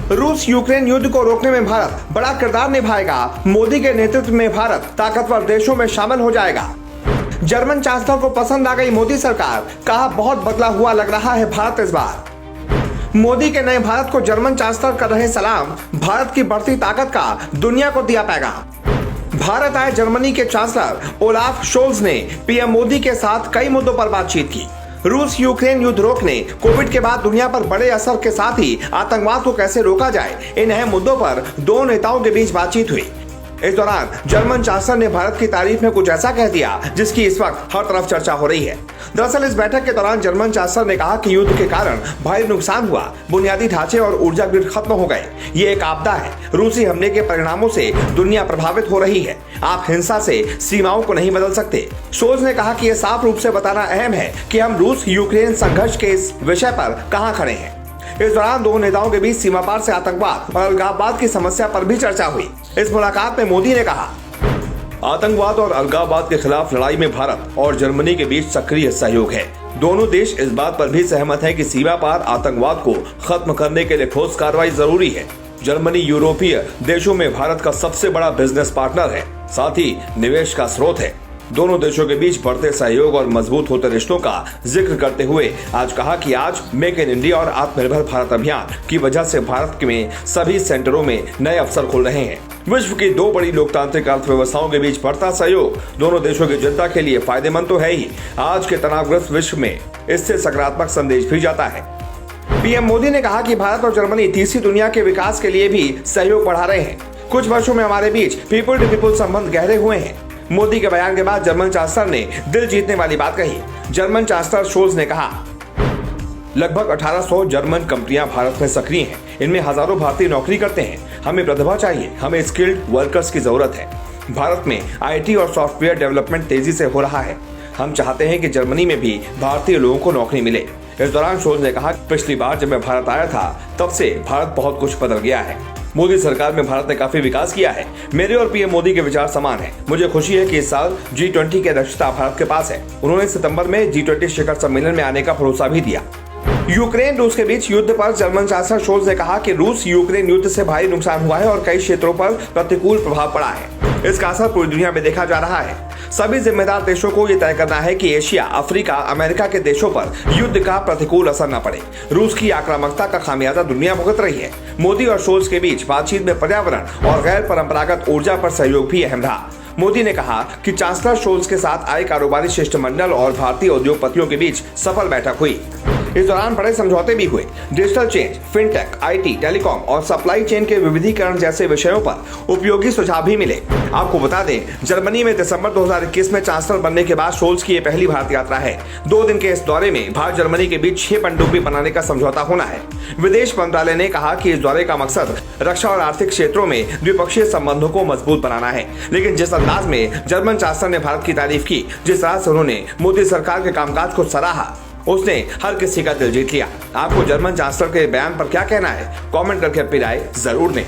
रूस यूक्रेन युद्ध को रोकने में भारत बड़ा किरदार निभाएगा। मोदी के नेतृत्व में भारत ताकतवर देशों में शामिल हो जाएगा। जर्मन चांसलर को पसंद आ गई मोदी सरकार, कहा बहुत बदला हुआ लग रहा है भारत इस बार। मोदी के नए भारत को जर्मन चांसलर कर रहे सलाम, भारत की बढ़ती ताकत का दुनिया को दिया पैगाम। भारत आए जर्मनी के चांसलर ओलाफ शोल्ज ने पीएम मोदी के साथ कई मुद्दों पर बातचीत की। रूस यूक्रेन युद्ध रोकने, कोविड के बाद दुनिया पर बड़े असर के साथ ही आतंकवाद को कैसे रोका जाए, इन अहम मुद्दों पर दोनों नेताओं के बीच बातचीत हुई। इस दौरान जर्मन चांसलर ने भारत की तारीफ में कुछ ऐसा कह दिया जिसकी इस वक्त हर तरफ चर्चा हो रही है। दरअसल इस बैठक के दौरान जर्मन चांसलर ने कहा कि युद्ध के कारण भारी नुकसान हुआ, बुनियादी ढांचे और ऊर्जा ग्रिड खत्म हो गए। ये एक आपदा है। रूसी हमले के परिणामों से दुनिया प्रभावित हो रही है। आप हिंसा से सीमाओं को नहीं बदल सकते। शोल्ज ने कहा कि यह साफ रूप से बताना अहम है कि हम रूस यूक्रेन संघर्ष के इस विषय पर कहां खड़े हैं। इस दौरान दोनों नेताओं के बीच सीमा पार से आतंकवाद और अलगाववाद की समस्या पर भी चर्चा हुई। इस मुलाकात में मोदी ने कहा, आतंकवाद और अलगाववाद के खिलाफ लड़ाई में भारत और जर्मनी के बीच सक्रिय सहयोग है। दोनों देश इस बात पर भी सहमत हैं कि सीमा पार आतंकवाद को खत्म करने के लिए ठोस कार्रवाई जरूरी है। जर्मनी यूरोपीय देशों में भारत का सबसे बड़ा बिजनेस पार्टनर है, साथ ही निवेश का स्रोत है। दोनों देशों के बीच बढ़ते सहयोग और मजबूत होते रिश्तों का जिक्र करते हुए आज कहा कि आज मेक इन इंडिया और आत्मनिर्भर भारत अभियान की वजह से भारत में सभी सेंटरों में नए अवसर खुल रहे हैं। विश्व की दो बड़ी लोकतांत्रिक अर्थव्यवस्थाओं के बीच बढ़ता सहयोग दोनों देशों की जनता के लिए फायदेमंद तो है ही, आज के तनावग्रस्त विश्व में इससे सकारात्मक संदेश भी जाता है। पीएम मोदी ने कहा कि भारत और जर्मनी तीसरी दुनिया के विकास के लिए भी सहयोग बढ़ा रहे हैं। कुछ वर्षों में हमारे बीच पीपल टू पीपल संबंध गहरे हुए हैं। मोदी के बयान के बाद जर्मन चांसलर ने दिल जीतने वाली बात कही। जर्मन चांसलर शोल्ज ने कहा, लगभग 1800 जर्मन कंपनियां भारत में सक्रिय हैं। इनमें हजारों भारतीय नौकरी करते हैं। हमें प्रतिभा चाहिए, हमें स्किल्ड वर्कर्स की जरूरत है। भारत में आईटी और सॉफ्टवेयर डेवलपमेंट तेजी से हो रहा है। हम चाहते हैं कि जर्मनी में भी भारतीय लोगों को नौकरी मिले। इस दौरान शोल्ज ने कहा, पिछली बार जब मैं भारत आया था तब से भारत बहुत कुछ बदल गया है। मोदी सरकार में भारत ने काफी विकास किया है। मेरे और पीएम मोदी के विचार समान हैं। मुझे खुशी है कि इस साल G20 की अध्यक्षता भारत के पास है। उन्होंने सितंबर में G20 शिखर सम्मेलन में आने का भरोसा भी दिया। यूक्रेन रूस के बीच युद्ध पर जर्मन चांसलर शोल्ज ने कहा कि रूस यूक्रेन युद्ध से भारी नुकसान हुआ है और कई क्षेत्रों पर प्रतिकूल प्रभाव पड़ा है। इसका असर पूरी दुनिया में देखा जा रहा है। सभी जिम्मेदार देशों को ये तय करना है कि एशिया, अफ्रीका, अमेरिका के देशों पर युद्ध का प्रतिकूल असर न पड़े। रूस की आक्रामकता का खामियाजा दुनिया भुगत रही है। मोदी और शोल्ज के बीच बातचीत में पर्यावरण और गैर परंपरागत ऊर्जा पर सहयोग भी अहम रहा। मोदी ने कहा कि चांसलर शोल्ज के साथ आए कारोबारी शिष्टमंडल और भारतीय उद्योगपतियों के बीच सफल बैठक हुई। इस दौरान बड़े समझौते भी हुए। Digital change, fintech, IT, telecom और सप्लाई चेन के विविधीकरण जैसे विषयों पर उपयोगी सुझाव भी मिले। आपको बता दें, जर्मनी में दिसंबर 2021 में चांसलर बनने के बाद शोल्ज की ये पहली भारत यात्रा है। 2 दिन के इस दौरे में भारत जर्मनी के बीच 6 पनडुब्बी बनाने का समझौता होना है। विदेश मंत्रालय ने कहा कि इस दौरे का मकसद रक्षा और आर्थिक क्षेत्रों में द्विपक्षीय संबंधों को मजबूत बनाना है। लेकिन जिस अंदाज में जर्मन चांसलर ने भारत की तारीफ की, जिस तरह से उन्होंने मोदी सरकार के कामकाज को सराहा, उसने हर किसी का दिल जीत लिया। आपको जर्मन चांसलर के बयान पर क्या कहना है? कमेंट करके अपनी राय जरूर दें।